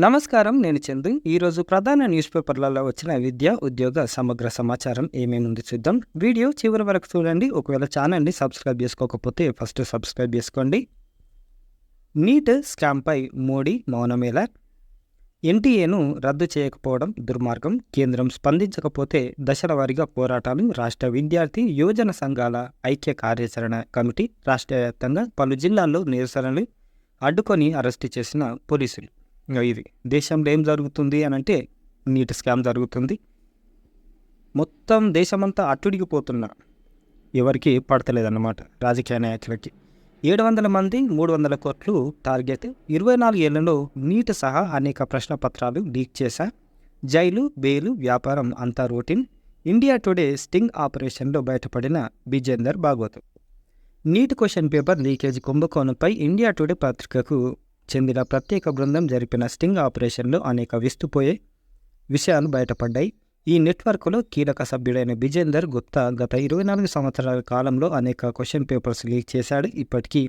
నమస్కారం. నేను చందు. ఈరోజు ప్రధాన న్యూస్ పేపర్లలో వచ్చిన విద్య, ఉద్యోగ సమగ్ర సమాచారం ఏమేముంది చూద్దాం. వీడియో చివరి వరకు చూడండి. ఒకవేళ ఛానల్‌ని సబ్స్క్రైబ్ చేసుకోకపోతే ఫస్ట్ సబ్స్క్రైబ్ చేసుకోండి. నీట్ స్కామ్‌పై మోడీ మౌనమేలా? ఎన్టీఏను రద్దు చేయకపోవడం దుర్మార్గం. కేంద్రం స్పందించకపోతే దశల వారీగా పోరాటాలు. రాష్ట్ర విద్యార్థి యువజన సంఘాల ఐక్య కార్యాచరణ కమిటీ రాష్ట్ర వ్యాప్తంగా పలు జిల్లాల్లో నిరసనలు అడ్డుకొని అరెస్టు చేసిన పోలీసులు. ఇది దేశంలో ఏం జరుగుతుంది అని అంటే నీట్ స్కామ్ జరుగుతుంది. మొత్తం దేశమంతా అట్టుడికిపోతున్నా ఎవరికి పడతలేదన్నమాట. రాజకీయ నాయకులకి 700 మంది 300 కోట్లు టార్గెట్. 24 ఏళ్లలో నీట్ సహా అనేక ప్రశ్న పత్రాలు లీక్ చేశా. జైలు బెయిలు వ్యాపారం అంతా రొటీన్. ఇండియా టుడే స్టింగ్ ఆపరేషన్లో బయటపడిన Bijender Bhagwat. NEET question paper leakage కుంభకోణంపై ఇండియా టుడే పత్రికకు చెందిన ప్రత్యేక బృందం జరిపిన స్టింగ్ ఆపరేషన్లో అనేక విస్తుపోయే విషయాలు బయటపడ్డాయి. ఈ నెట్వర్క్లో కీలక సభ్యుడైన బిజేందర్ గుప్తా గత 24 సంవత్సరాల కాలంలో అనేక క్వశ్చన్ పేపర్స్ లీక్ చేశాడు. ఇప్పటికీ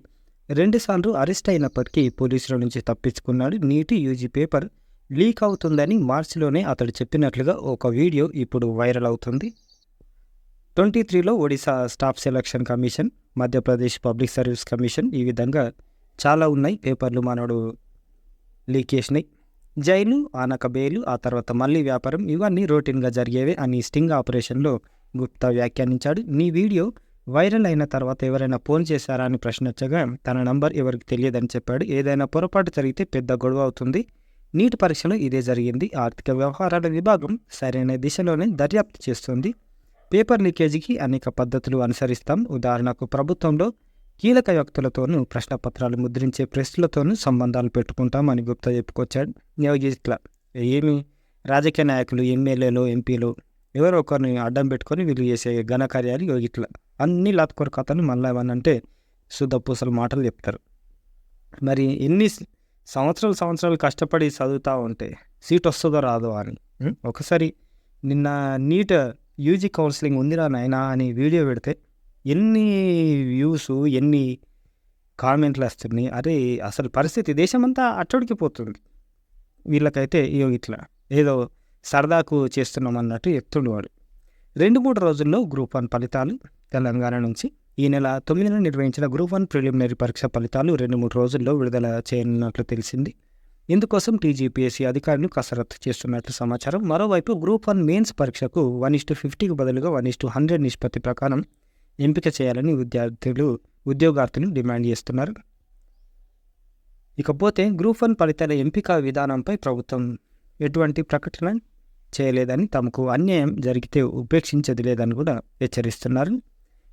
2 సార్లు అరెస్ట్ అయినప్పటికీ పోలీసుల నుంచి తప్పించుకున్నాడు. నీట్ యూజీ పేపర్ లీక్ అవుతుందని మార్చిలోనే అతడు చెప్పినట్లుగా ఒక వీడియో ఇప్పుడు వైరల్ అవుతుంది. 23లో Odisha staff selection commission, Madhya Pradesh public service commission, ఈ విధంగా చాలా ఉన్నాయి పేపర్లు మనోడు లీక్ చేసినాయి. జైలు, ఆనక బెయిలు, ఆ తర్వాత మళ్ళీ వ్యాపారం, ఇవన్నీ రొటీన్గా జరిగేవే అని స్టింగ్ ఆపరేషన్లో గుప్తా వ్యాఖ్యానించాడు. నీ వీడియో వైరల్ అయిన తర్వాత ఎవరైనా ఫోన్ చేశారా అని ప్రశ్నించగా తన నంబర్ ఎవరికి తెలియదని చెప్పాడు. ఏదైనా పొరపాటు జరిగితే పెద్ద గొడవ అవుతుంది. నీట్ పరీక్షలో ఇదే జరిగింది. ఆర్థిక వ్యవహారాల విభాగం సరైన దిశలోనే దర్యాప్తు చేస్తుంది. పేపర్ లీకేజీకి అనేక పద్ధతులు అనుసరిస్తాం. ఉదాహరణకు ప్రభుత్వంలో కీలక వ్యక్తులతోనూ ప్రశ్నపత్రాలు ముద్రించే ప్రెస్లతోనూ సంబంధాలు పెట్టుకుంటామని గుప్తా చెప్పుకొచ్చాడు. ఇట్లా ఏమి రాజకీయ నాయకులు, ఎమ్మెల్యేలు, ఎంపీలు ఎవరో ఒకరిని అడ్డం పెట్టుకొని వీళ్ళు చేసే ఘనకార్యాలు ఇట్లా అన్ని లాత్కొర కథలు మళ్ళీ ఏమనంటే శుద్ధపూసల మాటలు చెప్తారు. మరి ఎన్ని సంవత్సరాలు కష్టపడి చదువుతూ ఉంటే సీట్ వస్తుందో రాదో అని ఒకసారి నిన్న నీట్ యూజీ కౌన్సిలింగ్ ఉందిరా నాయనా అని వీడియో పెడితే ఎన్ని వ్యూస్, ఎన్ని కామెంట్లు వస్తున్నాయి. అరే అసలు పరిస్థితి దేశమంతా అట్టడికిపోతుంది. వీళ్ళకైతే ఇట్లా ఏదో సరదాకు చేస్తున్నాం అన్నట్టు చెప్తుండు వాడు. 2-3 రోజుల్లో గ్రూప్ 1 ఫలితాలు తెలంగాణ నుంచి. ఈ నెల 9న నిర్వహించిన గ్రూప్ 1 ప్రిలిమినరీ పరీక్ష ఫలితాలు 2-3 రోజుల్లో విడుదల చేయనున్నట్లు తెలిసింది. ఇందుకోసం టీజీపీఎస్సీ అధికారులు కసరత్తు చేస్తున్నట్లు సమాచారం. మరోవైపు గ్రూప్ 1 మెయిన్స్ పరీక్షకు 1:50కి బదులుగా 1:100 నిష్పత్తి ప్రకారం ఎంపిక చేయాలని ఉద్యోగార్థులు డిమాండ్ చేస్తున్నారు. ఇకపోతే గ్రూప్ 1 ఫలితాల ఎంపిక విధానంపై ప్రభుత్వం ఎటువంటి ప్రకటన చేయలేదని, తమకు అన్యాయం జరిగితే ఉపేక్షించేది లేదని కూడా హెచ్చరిస్తున్నారు.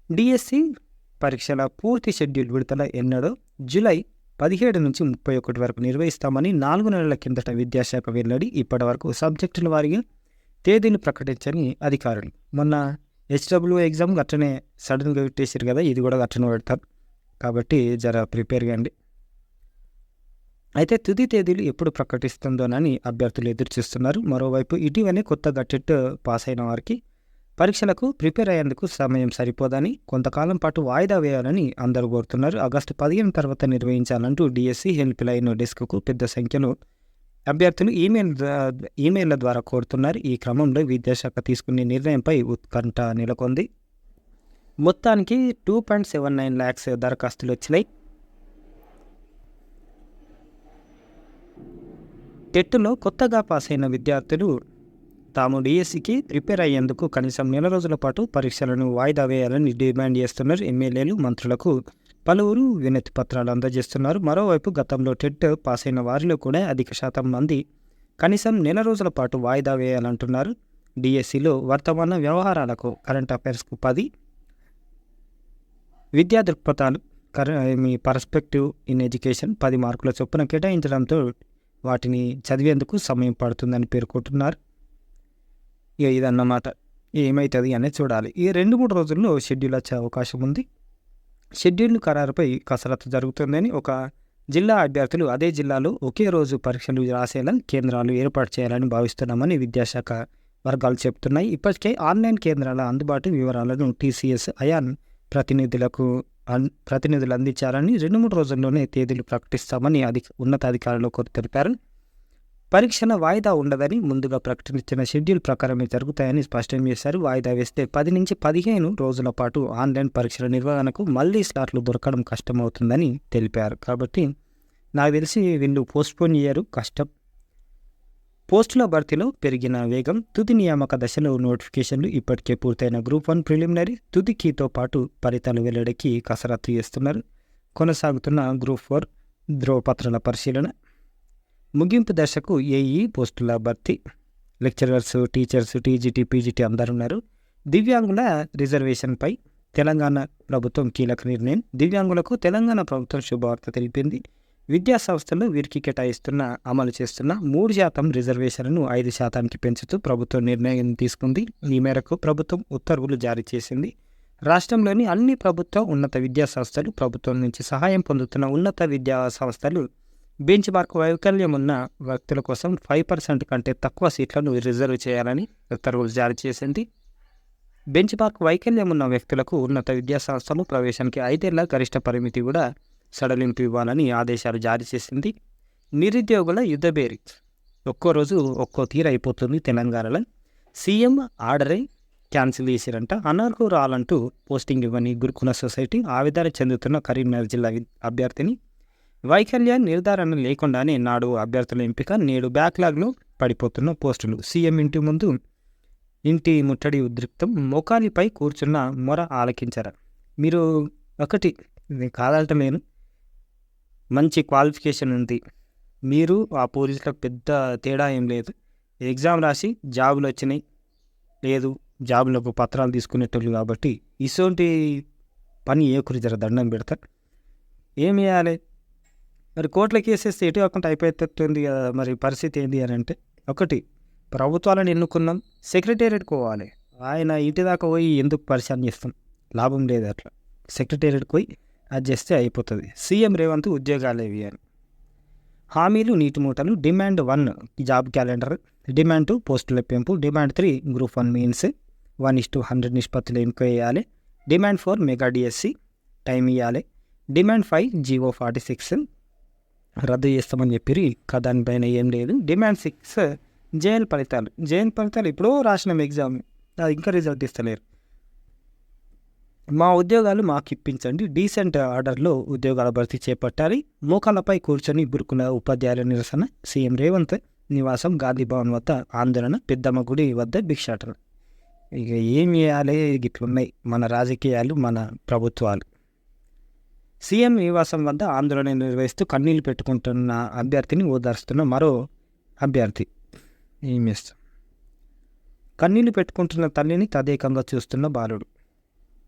డిఎస్సి పరీక్షల పూర్తి షెడ్యూల్ విడుదల ఎన్నడో జూలై 17 నుంచి 31 వరకు నిర్వహిస్తామని 4 నెలల కిందట విద్యాశాఖ వెల్లడి. ఇప్పటి వరకు సబ్జెక్టుల వారీగా తేదీలు ప్రకటించని అధికారులు. మొన్న హెచ్డబ్ల్యూ ఎగ్జామ్ గట్లనే సడన్గా పెట్టేసారు కదా, ఇది కూడా గట్లనే పెడతారు. కాబట్టి జర ప్రిపేర్ కండి. అయితే తుది తేదీలు ఎప్పుడు ప్రకటిస్తుందోనని అభ్యర్థులు ఎదురు చూస్తున్నారు. మరోవైపు ఇటీవలే కొత్త గట్టెట్ పాస్ అయిన వారికి పరీక్షలకు ప్రిపేర్ అయ్యేందుకు సమయం సరిపోదని, కొంతకాలం పాటు వాయిదా వేయాలని అందరూ కోరుతున్నారు. ఆగస్టు 15 తర్వాత నిర్వహించాలంటూ డిఎస్సి హెల్ప్ లైన్ డెస్క్కు పెద్ద సంఖ్యలో అభ్యర్థులు ఈమెయిల్ల ద్వారా కోరుతున్నారు. ఈ క్రమంలో విద్యాశాఖ తీసుకునే నిర్ణయంపై ఉత్కంఠ నెలకొంది. మొత్తానికి 2.79 lakhs దరఖాస్తులు వచ్చినాయి. టెట్లో కొత్తగా పాస్ అయిన విద్యార్థులు తాము డిఎస్సికి ప్రిపేర్ అయ్యేందుకు కనీసం 1 రోజుల పాటు పరీక్షలను వాయిదా వేయాలని డిమాండ్ చేస్తున్నారు. ఎమ్మెల్యేలు, మంత్రులకు పలువురు వినతి పత్రాలు అందజేస్తున్నారు. మరోవైపు గతంలో టెట్ పాస్ అయిన వారిలో కూడా అధిక శాతం మంది కనీసం 1 రోజుల పాటు వాయిదా వేయాలంటున్నారు. డిఎస్సిలో వర్తమాన వ్యవహారాలకు, కరెంట్ అఫైర్స్కు 10, విద్యా దృక్పథాలు, మీ పర్స్పెక్టివ్ ఇన్ ఎడ్యుకేషన్ 10 మార్కుల చొప్పున కేటాయించడంతో వాటిని చదివేందుకు సమయం పడుతుందని పేర్కొంటున్నారు. ఇదన్నమాట. ఏమవుతుంది అనేది చూడాలి. ఈ 2-3 రోజుల్లో షెడ్యూల్ వచ్చే అవకాశం ఉంది. షెడ్యూల్ ఖరారుపై కసరత్తు జరుగుతుందని, ఒక జిల్లా అభ్యర్థులు అదే జిల్లాలో ఒకే రోజు పరీక్షలు రాసేలా కేంద్రాలు ఏర్పాటు చేయాలని భావిస్తున్నామని విద్యాశాఖ వర్గాలు చెబుతున్నాయి. ఇప్పటికే ఆన్లైన్ కేంద్రాల అందుబాటు వివరాలను టీసీఎస్ అయాన్ ప్రతినిధులు అందించారని, 2-3 రోజుల్లోనే తేదీలు ప్రకటిస్తామని ఉన్నతాధికారులు తెలిపారు. పరీక్షల వాయిదా ఉండదని ముందుగా ప్రకటించిన షెడ్యూల్ ప్రకారమే జరుగుతాయని స్పష్టం చేశారు. వాయిదా వేస్తే 10 నుంచి 15 రోజుల పాటు ఆన్లైన్ పరీక్షల నిర్వహణకు మళ్లీ స్లాట్లు దొరకడం కష్టమవుతుందని తెలిపారు. కాబట్టి నాకు తెలిసి వీళ్ళు పోస్ట్పోన్ చేయరు, కష్టం. పోస్టుల భర్తీలో పెరిగిన వేగం. తుది నియామక దశలో నోటిఫికేషన్లు ఇప్పటికే పూర్తయిన గ్రూప్ 1 ప్రిలిమినరీ తుది కీతో పాటు ఫలితాలు వెల్లడికి కసరత్తు చేస్తున్నారు. కొనసాగుతున్న గ్రూప్ 4 ధ్రువపత్రాల పరిశీలన. ముగింపు దశకు ఏఈ పోస్టుల భర్తీ. లెక్చరర్స్, టీచర్స్, టీజీటీ, పీజీటీ అందరున్నారు. దివ్యాంగుల రిజర్వేషన్పై తెలంగాణ ప్రభుత్వం కీలక నిర్ణయం. దివ్యాంగులకు తెలంగాణ ప్రభుత్వం శుభవార్త తెలిపింది. విద్యా సంస్థల్లో వీరికి కేటాయిస్తున్న అమలు చేస్తున్న 3% రిజర్వేషన్లను 5%కి పెంచుతూ ప్రభుత్వం నిర్ణయం తీసుకుంది. ఈ మేరకు ప్రభుత్వం ఉత్తర్వులు జారీ చేసింది. రాష్ట్రంలోని అన్ని ప్రభుత్వ ఉన్నత విద్యా సంస్థలు, ప్రభుత్వం నుంచి సహాయం పొందుతున్న ఉన్నత విద్యా సంస్థలు బెంచ్ మార్క్ వైకల్యం ఉన్న వ్యక్తుల కోసం 5% కంటే తక్కువ సీట్లను రిజర్వ్ చేయాలని ఉత్తర్వులు జారీ చేసింది. బెంచ్ మార్క్ వైకల్యం ఉన్న వ్యక్తులకు ఉన్నత విద్యా సంస్థలు ప్రవేశానికి 5 ఏళ్ల గరిష్ట పరిమితి కూడా సడలింపు ఇవ్వాలని ఆదేశాలు జారీ చేసింది. నిరుద్యోగుల యుద్ధబేరి. ఒక్కో రోజు ఒక్కో తీరు అయిపోతుంది తెలంగాణలో. సీఎం ఆర్డరే క్యాన్సిల్ చేశారంట. అనర్హురాలంటూ పోస్టింగ్ ఇవ్వని గురుకుల సొసైటీ ఆవేదన చెందుతున్న కరీంనగర్ జిల్లా అభ్యర్థిని. వైకల్య నిర్ధారణ లేకుండానే నాడు అభ్యర్థుల ఎంపిక. నేడు బ్యాక్లాగ్లో పడిపోతున్న పోస్టులు. సీఎం ఇంటి ముందు ఇంటి ముట్టడి ఉద్రిక్తం. మోకాలిపై కూర్చున్న మొర ఆలకించరా. మీరు ఒకటి కాదటలేను, మంచి క్వాలిఫికేషన్ ఉంది, మీరు ఆ పోలీసులకు పెద్ద తేడా ఏం లేదు, ఎగ్జామ్ రాసి జాబులు వచ్చినాయి, లేదు జాబులకు పత్రాలు తీసుకునేటోళ్ళు కాబట్టి ఇసోంటి పని ఏకురి జర దండం పెడతారు. ఏం చేయాలి మరి? కోర్టుల కేసేస్తే ఎటు కాకుండా అయిపోతుంది కదా. మరి పరిస్థితి ఏంటి అని అంటే, ఒకటి ప్రభుత్వాలను ఎన్నుకున్నాం, సెక్రటేరియట్కి పోవాలి. ఆయన ఇంటి దాకా పోయి ఎందుకు పరిశాన్ చేస్తాం, లాభం లేదు. అట్లా సెక్రటేరియట్కి పోయి అది చేస్తే అయిపోతుంది. సీఎం రేవంత్ ఉద్యోగాలు ఇవి అని హామీలు, నీటి మూటలు. Demand 1 job calendar. డిమాండ్ 2 పోస్టుల పెంపు. డిమాండ్ 3 గ్రూప్ 1 మెయిన్స్ 1:100 నిష్పత్తిలో ఎన్నిక వేయాలి. డిమాండ్ 4 మెగా డిఎస్సి టైం ఇవ్వాలి. డిమాండ్ 5 జీవో 46 రద్దు చేస్తామని చెప్పి దానిపైన ఏం లేదు. డిమాండ్ 6 జేఎల్ ఫలితాలు. జేఎల్ ఫలితాలు ఎప్పుడో రాసినాం ఎగ్జామ్, అది ఇంకా రిజల్ట్ ఇస్తలేరు. మా ఉద్యోగాలు మాకు ఇప్పించండి. డీసెంట్ ఆర్డర్లో ఉద్యోగాల భర్తీ చేపట్టాలి. మోకాళ్ళపై కూర్చొని బురుకున్న ఉపాధ్యాయుల నిరసన. సీఎం రేవంత్ నివాసం గాంధీ భవన్ వద్ద ఆందోళన. పెద్దమ్మ గుడి వద్ద భిక్షాటన. ఇక ఏం చేయాలి, ఇట్లున్నాయి మన రాజకీయాలు, మన ప్రభుత్వాలు. సీఎం నివాసం వద్ద ఆందోళన నిర్వహిస్తూ కన్నీళ్లు పెట్టుకుంటున్న అభ్యర్థిని ఓదార్స్తున్న మరో అభ్యర్థి. ఏం చేస్తాం? కన్నీళ్లు పెట్టుకుంటున్న తల్లిని తదేకంగా చూస్తున్న బాలుడు.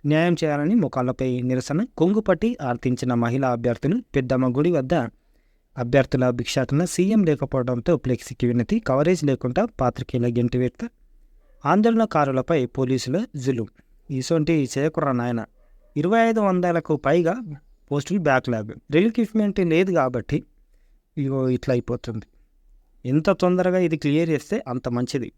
న్యాయం చేయాలని మోకాళ్ళపై నిరసన. కొంగుపట్టి ఆర్తించిన మహిళా అభ్యర్థులు. పెద్దమ్మ గుడి వద్ద అభ్యర్థుల భిక్షాటన. సీఎం లేకపోవడంతో ఫ్లెక్సీకి వినతి. కవరేజ్ లేకుండా పాత్రికేయుల గెంటివేత. ఆందోళనకారులపై పోలీసుల జులుం. ఇసొంటి చేయకుర్రా నాయన. 2500కు పైగా పోస్టులు బ్యాక్లాగ్. రిలిక్విప్మెంట్ లేదు కాబట్టి ఇగో ఇట్లా అయిపోతుంది. ఎంత తొందరగా ఇది క్లియర్ చేస్తే అంత మంచిది.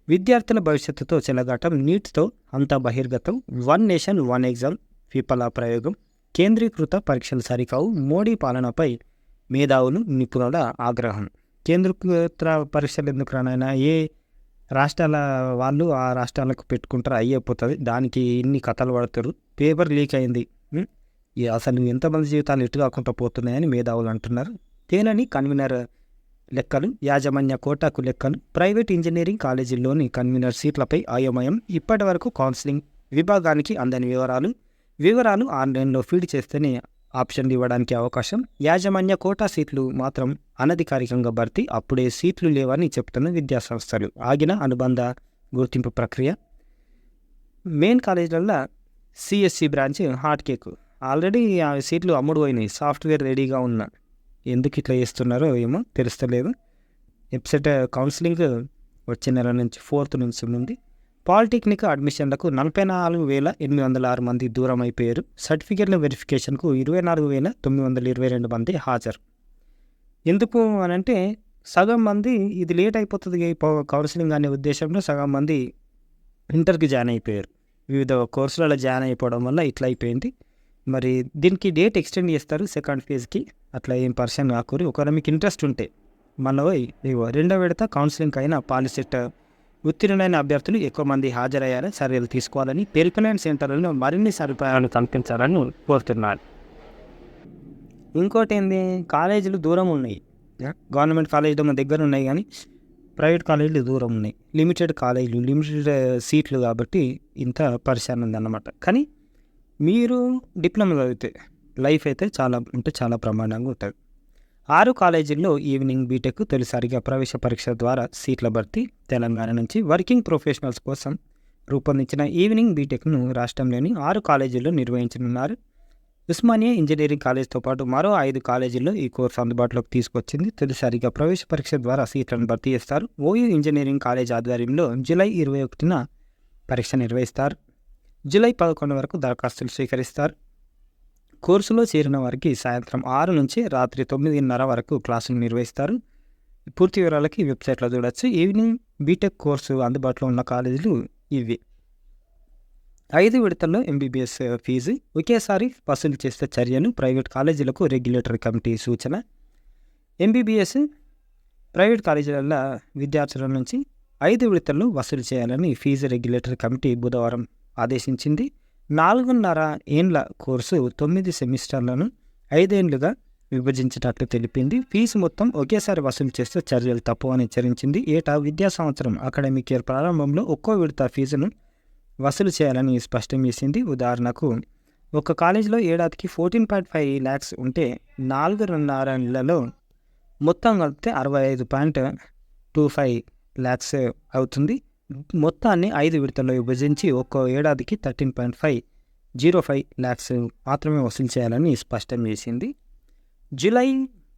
విద్యార్థుల భవిష్యత్తుతో చెలగాటం. నీట్తో అంత బహిర్గతం. 1 నేషన్ 1 ఎగ్జామ్ విఫల ప్రయోగం. కేంద్రీకృత పరీక్షలు సరికావు. మోడీ పాలనపై మేధావులు, నిపుణుల ఆగ్రహం. కేంద్రీకృత పరీక్షలు ఎందుకు రానైనా, ఏ రాష్ట్రాల వాళ్ళు ఆ రాష్ట్రాలకు పెట్టుకుంటారు, అయిపోతుంది. దానికి ఇన్ని కథలు పడతారు. పేపర్ లీక్ అయింది, అసలు ఎంతమంది జీవితాలు ఎటు కాకుండా పోతున్నాయని మేధావులు అంటున్నారు. తేనని కన్వీనర్ లెక్కలు. యాజమాన్య కోటాకు లెక్కలు. ప్రైవేట్ ఇంజనీరింగ్ కాలేజీల్లోని కన్వీనర్ సీట్లపై అయోమయం. ఇప్పటి వరకు కౌన్సిలింగ్ విభాగానికి అందని వివరాలు ఆన్లైన్లో ఫీడ్ చేస్తేనే ఆప్షన్లు ఇవ్వడానికి అవకాశం. యాజమాన్య కోటా సీట్లు మాత్రం అనధికారికంగా భర్తీ. అప్పుడే సీట్లు లేవని చెప్తున్న విద్యాసంస్థలు. ఆగిన అనుబంధ గుర్తింపు ప్రక్రియ. మెయిన్ కాలేజీలలో CSC branch hot cake. Already ఆ సీట్లు అమ్ముడు పోయినాయి, సాఫ్ట్వేర్ రెడీగా ఉన్న. ఎందుకు ఇట్లా చేస్తున్నారో ఏమో తెలుస్తలేదు. వెబ్సైట్ కౌన్సిలింగ్ వచ్చే నెల నుంచి 4th నుంచి ఉంది. పాలిటెక్నిక్ అడ్మిషన్లకు 44,806 మంది దూరం అయిపోయారు. సర్టిఫికేట్ల వెరిఫికేషన్కు 24,922 మంది హాజరు. ఎందుకు అనంటే సగం మంది ఇది లేట్ అయిపోతుంది కౌన్సిలింగ్ అనే ఉద్దేశంలో సగం మంది ఇంటర్కి జాయిన్ అయిపోయారు. వివిధ కోర్సులలో జాయిన్ అయిపోవడం వల్ల ఇట్లా అయిపోయింది. మరి దీనికి డేట్ ఎక్స్టెండ్ చేస్తారు 2nd ఫేజ్కి. అట్లా ఏం పర్సన్ కాకూరి. ఒకవేళ మీకు ఇంట్రెస్ట్ ఉంటే మనవై ఇగో రెండో విడత కౌన్సిలింగ్ అయిన పాలిసెట్ ఉత్తీర్ణులైన అభ్యర్థులు ఎక్కువ మంది హాజరయ్యారని చర్యలు తీసుకోవాలని హెల్ప్లైన్ సెంటర్లను మరిన్ని సదుపాయాలు కల్పించాలని కోరుతున్నారు. ఇంకోటి ఏంది, కాలేజీలు దూరం ఉన్నాయి. గవర్నమెంట్ కాలేజీలు మన దగ్గర ఉన్నాయి కానీ ప్రైవేట్ కాలేజీలు దూరం ఉన్నాయి. లిమిటెడ్ కాలేజీలు, లిమిటెడ్ సీట్లు కాబట్టి ఇంత పరిశాన్ ఉందన్నమాట. కానీ మీరు డిప్లొమా చదివితే లైఫ్ అయితే చాలా ప్రమాణంగా ఉంటుంది. 6 కాలేజీల్లో ఈవినింగ్ బీటెక్ తొలిసారిగా ప్రవేశ పరీక్ష ద్వారా సీట్ల భర్తీ. తెలంగాణ నుంచి వర్కింగ్ ప్రొఫెషనల్స్ కోసం రూపొందించిన ఈవినింగ్ బీటెక్ను రాష్ట్రంలోని 6 కాలేజీల్లో నిర్వహించనున్నారు. ఉస్మానియా ఇంజనీరింగ్ కాలేజ్తో పాటు మరో 5 కాలేజీల్లో ఈ కోర్సు అందుబాటులోకి తీసుకొచ్చింది. తొలిసారిగా ప్రవేశ పరీక్ష ద్వారా సీట్లను భర్తీ చేస్తారు. ఓయూ ఇంజనీరింగ్ కాలేజ్ ఆధ్వర్యంలో జూలై 21న పరీక్ష నిర్వహిస్తారు. జూలై 11 వరకు దరఖాస్తులు స్వీకరిస్తారు. కోర్సులో చేరిన వారికి సాయంత్రం 6 నుంచి రాత్రి 9:30 వరకు క్లాసులు నిర్వహిస్తారు. పూర్తి వివరాలకి వెబ్సైట్లో చూడవచ్చు. ఈవినింగ్ బీటెక్ కోర్సు అందుబాటులో ఉన్న కాలేజీలు ఇవి. 5 విడతల్లో ఎంబీబీఎస్ ఫీజు ఒకేసారి వసూలు చేసే చర్యను ప్రైవేట్ కాలేజీలకు రెగ్యులేటరీ కమిటీ సూచన. ఎంబీబీఎస్ ప్రైవేట్ కాలేజీల విద్యార్థుల నుంచి 5 విడతల్లో వసూలు చేయాలని ఫీజు రెగ్యులేటరీ కమిటీ బుధవారం ఆదేశించింది. 4.5 ఏండ్ల కోర్సు 9 సెమిస్టర్లను 5 ఏండ్లుగా విభజించినట్లు తెలిపింది. ఫీజు మొత్తం ఒకేసారి వసూలు చేస్తే చర్యలు తప్పవని హెచ్చరించింది. ఏటా విద్యా సంవత్సరం అకాడమిక్ ఇయర్ ప్రారంభంలో ఒక్కో విడత ఫీజును వసూలు చేయాలని స్పష్టం చేసింది. ఉదాహరణకు ఒక కాలేజీలో ఏడాదికి 14.5 lakhs ఉంటే 4.5 నెలలలో మొత్తం కలిపితే 65.25 lakhs అవుతుంది. మొత్తాన్ని 5 విడతల్లో విభజించి ఒక్కో ఏడాదికి 13.505 lakhs మాత్రమే వసూలు చేయాలని స్పష్టం చేసింది. జూలై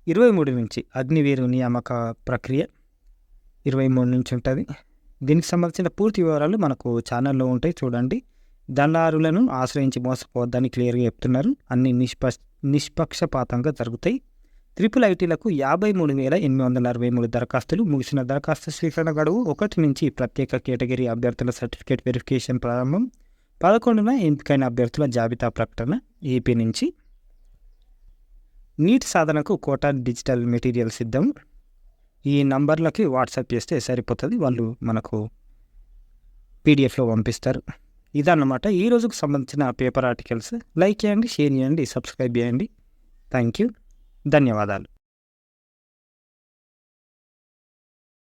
23 నుంచి అగ్నివీరు నియామక ప్రక్రియ 23 నుంచి ఉంటుంది. దీనికి సంబంధించిన పూర్తి వివరాలు మనకు ఛానల్లో ఉంటాయి, చూడండి. దళారులను ఆశ్రయించి మోసపోవద్దని క్లియర్గా చెప్తున్నారు. అన్ని నిష్పక్షపాతంగా జరుగుతాయి. ట్రిపుల్ ఐటీలకు 53,863 దరఖాస్తులు. ముగిసిన దరఖాస్తు స్వీకరణ గడువు 1 నుంచి ప్రత్యేక కేటగిరీ అభ్యర్థుల సర్టిఫికేట్ వెరిఫికేషన్ ప్రారంభం. 11న ఎంపికైన అభ్యర్థుల జాబితా ప్రకటన. ఏపీ నుంచి నీట్ సాధనకు కోటా డిజిటల్ మెటీరియల్ సిద్ధం. ఈ నంబర్లకి వాట్సాప్ చేస్తే సరిపోతుంది, వాళ్ళు మనకు పీడిఎఫ్లో పంపిస్తారు. ఇదన్నమాట ఈ రోజుకు సంబంధించిన పేపర్ ఆర్టికల్స్. లైక్ చేయండి, షేర్ చేయండి, సబ్స్క్రైబ్ చేయండి. థ్యాంక్ యూ, ధన్యవాదాలు.